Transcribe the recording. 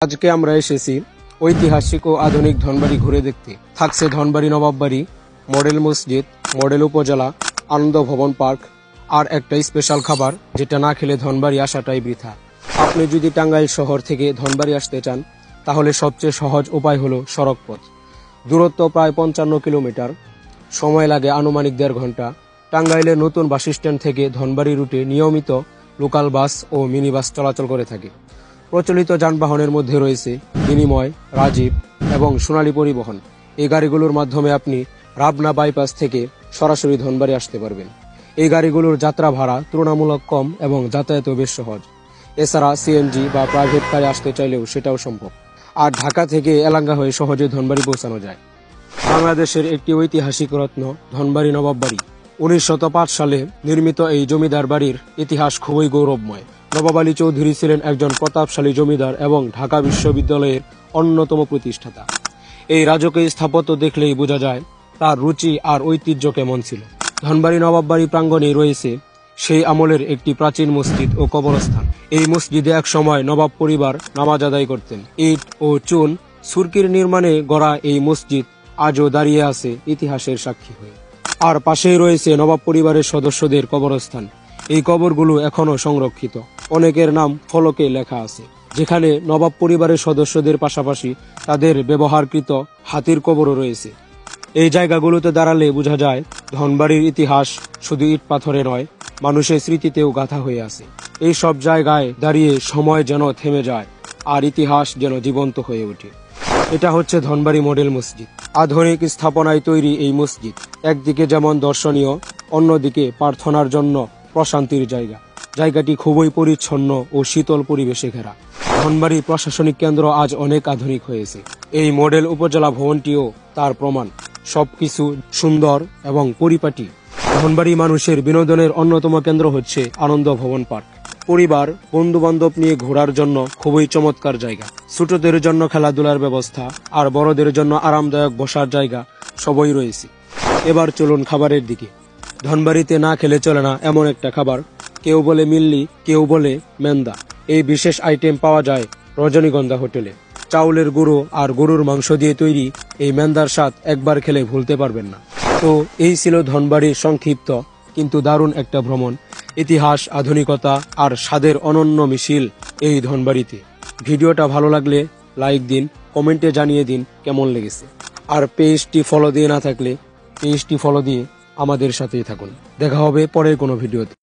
আজকে আমরা এসেছি ঐতিহাসিক ও আধুনিক ধনবাড়ি ঘুরে দেখতে। থাকছে ধনবাড়ি নবাব বাড়ি, মডেল মসজিদ, মডেল উপজেলা, আনন্দ ভবন পার্ক, আর একটা স্পেশাল খাবার যেটা না খেলে ধনবাড়ি আসাটাই বৃথা। আপনি যদি টাঙ্গাইল শহর থেকে ধনবাড়ি আসতে চান তাহলে সবচেয়ে সহজ উপায় হলো সড়ক পথ। দূরত্ব প্রায় 55 কিলোমিটার, সময় লাগে আনুমানিক 1.5 ঘন্টা। টাঙ্গাইলের নতুন বাস স্ট্যান্ড থেকে ধনবাড়ি রুটে নিয়মিত লোকাল বাস ও মিনি বাস চলাচল করে থাকে। প্রচলিত যানবাহনের মধ্যে রয়েছে বিনিময়, রাজীব এবং সোনালী পরিবহন। এই গাড়িগুলোর মাধ্যমে আপনি রাবনা বাইপাস থেকে সরাসরি ধনবাড়ি আসতে পারবেন। এই গাড়িগুলোর যাত্রা ভাড়া তুলনামূলক কম এবং যাতায়াতও বেশ সহজ। এছাড়া সিএনজি বা প্রাইভেট কারে আসতে চাইলেও সেটাও সম্ভব। আর ঢাকা থেকে এলাঙ্গা হয়ে সহজে ধনবাড়ি পৌঁছানো যায়। বাংলাদেশের একটি ঐতিহাসিক রত্ন ধনবাড়ি নবাব বাড়ি। 1905 সালে নির্মিত এই জমিদার বাড়ির ইতিহাস খুবই গৌরবময়। নবাব আলী চৌধুরী ছিলেন একজন প্রতাপশালী জমিদার এবং ঢাকা বিশ্ববিদ্যালয়ের অন্যতম প্রতিষ্ঠাতা। এই রাজকীয় স্থাপত্য দেখলেই বোঝা যায় তার রুচি আর ঐতিহ্য কেমন ছিল। ধনবাড়ি নবাব বাড়ি প্রাঙ্গণে রয়েছে সেই আমলের একটি প্রাচীন মসজিদ ও কবরস্থান। এই মসজিদে এক সময় নবাব পরিবার নামাজ আদায় করতেন। ইট ও চুন সুরকির নির্মাণে গড়া এই মসজিদ আজও দাঁড়িয়ে আছে ইতিহাসের সাক্ষী হয়ে। আর পাশেই রয়েছে নবাব পরিবারের সদস্যদের কবরস্থান। এই কবরগুলো এখনো সংরক্ষিত। অনেকের নাম ফলকে লেখা আছে, যেখানে নবাব পরিবারের সদস্যদের পাশাপাশি তাদের ব্যবহারকৃত হাতির কবরও রয়েছে। এই জায়গাগুলোতে দাঁড়ালে বোঝা যায় ধনবাড়ির ইতিহাস শুধু ইট পাথরে নয়, মানুষের স্মৃতিতেও গাঁথা হয়ে আছে। এই সব জায়গায় দাঁড়িয়ে সময় যেন থেমে যায় আর ইতিহাস যেন জীবন্ত হয়ে ওঠে। এটা হচ্ছে ধনবাড়ি মডেল মসজিদ। আধুনিক স্থাপনায় তৈরি এই মসজিদ একদিকে যেমন দর্শনীয়, অন্যদিকে প্রার্থনার জন্য প্রশান্তির জায়গা। জায়গাটি খুবই পরিচ্ছন্ন ও শীতল পরিবেশে ঘেরা। ধনবাড়ি প্রশাসনিক কেন্দ্র আজ অনেক আধুনিক হয়েছে। এই মডেল উপজেলা ভবনটিও তার প্রমাণ। সবকিছু সুন্দর এবং পরিপাটি। ধনবাড়ি মানুষের বিনোদনের অন্যতম কেন্দ্র হচ্ছে আনন্দ ভবন পার্ক। পরিবার, বন্ধু বান্ধব নিয়ে ঘোরার জন্য খুবই চমৎকার জায়গা। ছোটদের জন্য খেলাধুলার ব্যবস্থা আর বড়দের জন্য আরামদায়ক বসার জায়গা সবই রয়েছে। এবার চলুন খাবারের দিকে। ধনবাড়িতে না খেলে চলে না এমন একটা খাবার, কেউ বলে মিল্লি, কেউ বলে মেন্দা। এই বিশেষ আইটেম পাওয়া যায় রজনীগন্ধা হোটেলে। চাউলের গুঁড়ো আর গরুর মাংস দিয়ে তৈরি এই মেন্দার স্বাদ একবার খেলে ভুলতে পারবেন না। তো এই ছিল ধনবাড়ির সংক্ষিপ্ত কিন্তু দারুণ একটা ভ্রমণ। ইতিহাস, আধুনিকতা আর স্বাদের অনন্য মিছিল এই ধনবাড়িতে। ভিডিওটা ভালো লাগলে লাইক দিন, কমেন্টে জানিয়ে দিন কেমন লেগেছে। আর পেজটি ফলো দিয়ে না থাকলে পেজটি ফলো দিয়ে আমাদের সাথেই থাকুন। দেখা হবে পরের কোনো ভিডিওতে।